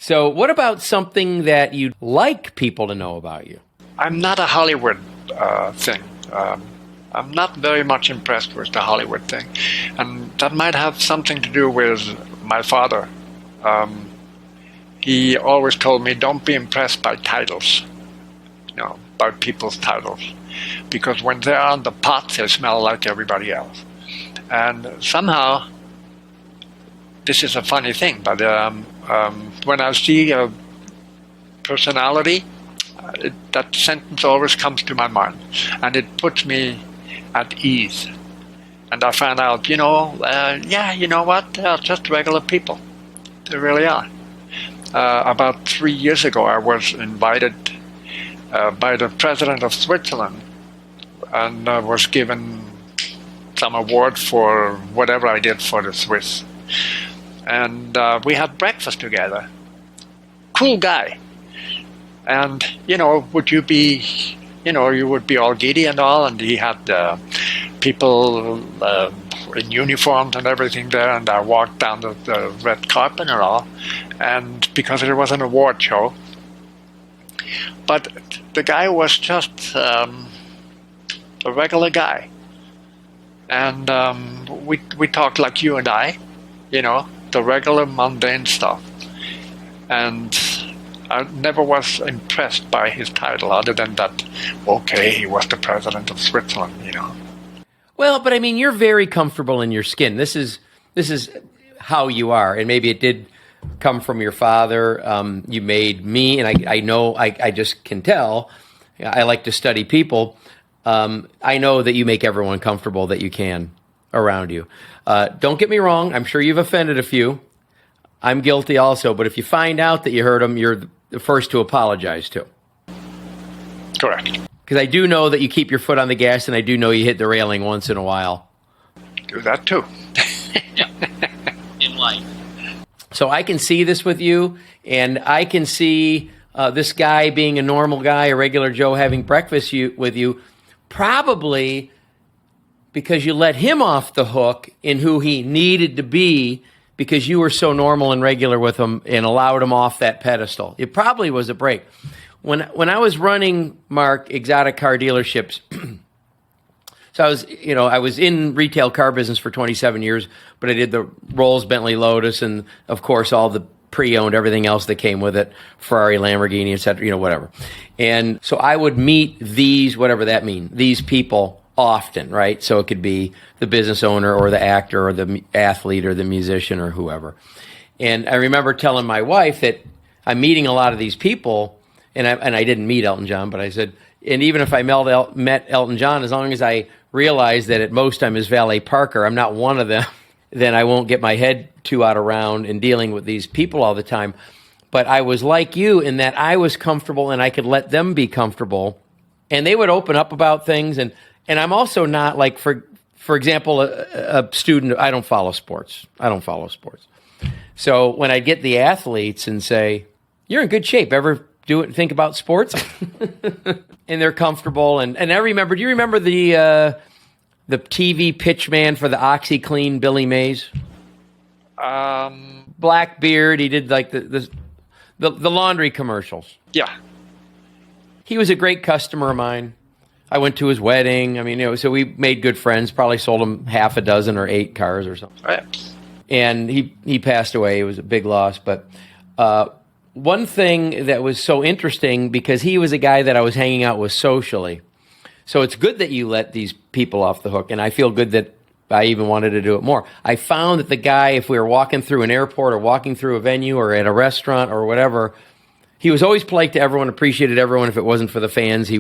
So what about something that you'd like people to know about you? I'm not a Hollywood thing. I'm not very much impressed with the Hollywood thing. And that might have something to do with my father. He always told me, don't be impressed by titles, by people's titles. Because when they're on the pot, they smell like everybody else. And somehow, this is a funny thing, but when I see a personality, that sentence always comes to my mind, and it puts me at ease. And I found out, you know what? They're just regular people. They really are. About 3 years ago, I was invited by the president of Switzerland, and was given some award for whatever I did for the Swiss. And we had breakfast together. Cool guy. And, would you be, you would be all giddy and all, and he had people in uniforms and everything there, and I walked down the red carpet and all, and because it was an award show. But the guy was just a regular guy. And we talked like you and I, the regular mundane stuff. And I never was impressed by his title other than that, okay, he was the president of Switzerland, Well, but I mean, you're very comfortable in your skin. This is how you are. And maybe it did come from your father. You made me, and I know, I just can tell. I like to study people. I know that you make everyone comfortable that you can around you. Don't get me wrong. I'm sure you've offended a few. I'm guilty also. But if you find out that you hurt them, you're the first to apologize to. Correct. Because I do know that you keep your foot on the gas, and I do know you hit the railing once in a while. Do that too. In life. So I can see this with you, and I can see this guy being a normal guy, a regular Joe, having breakfast with you, probably because you let him off the hook in who he needed to be because you were so normal and regular with him and allowed him off that pedestal. It probably was a break. When I was running, Mark, exotic car dealerships, so I was in retail car business for 27 years, but I did the Rolls, Bentley, Lotus, and of course all the pre-owned, everything else that came with it, Ferrari, Lamborghini, etc., whatever. And so I would meet these, whatever that means, these people often, right? So it could be the business owner or the actor or the athlete or the musician or whoever. And I remember telling my wife that I'm meeting a lot of these people, and I didn't meet Elton John, but I said, and even if I met Elton John, as long as I realize that at most I'm his valet parker, I'm not one of them, then I won't get my head too out of round in dealing with these people all the time. But I was like you in that I was comfortable and I could let them be comfortable, and they would open up about things. And I'm also not like, for example, a student. I don't follow sports. So when I get the athletes and say, "You're in good shape. Ever think about sports?" And they're comfortable. And I remember. Do you remember the TV pitch man for the OxyClean, Billy Mays? Black beard. He did like the laundry commercials. Yeah. He was a great customer of mine. I went to his wedding. I mean, so we made good friends. Probably sold him 6 or 8 cars or something. Right. And he passed away. It was a big loss. But one thing that was so interesting, because he was a guy that I was hanging out with socially. So it's good that you let these people off the hook, and I feel good that I even wanted to do it more. I found that the guy, if we were walking through an airport or walking through a venue or at a restaurant or whatever, he was always polite to everyone, appreciated everyone. If it wasn't for the fans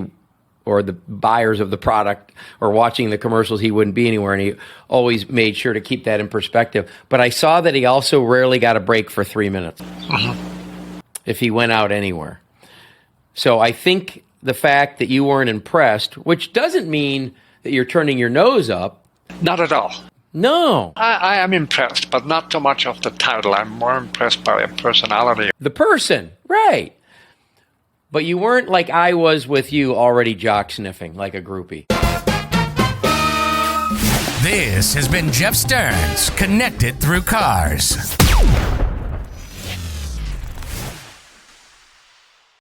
or the buyers of the product or watching the commercials, he wouldn't be anywhere, and he always made sure to keep that in perspective. But I saw that he also rarely got a break for 3 minutes if he went out anywhere. So I think the fact that you weren't impressed, which doesn't mean that you're turning your nose up. Not at all. No. I am impressed, but not so much of the title. I'm more impressed by a personality. The person, right. But you weren't like I was with you, already jock sniffing like a groupie. This has been Jeff Stearns, Connected Through Cars.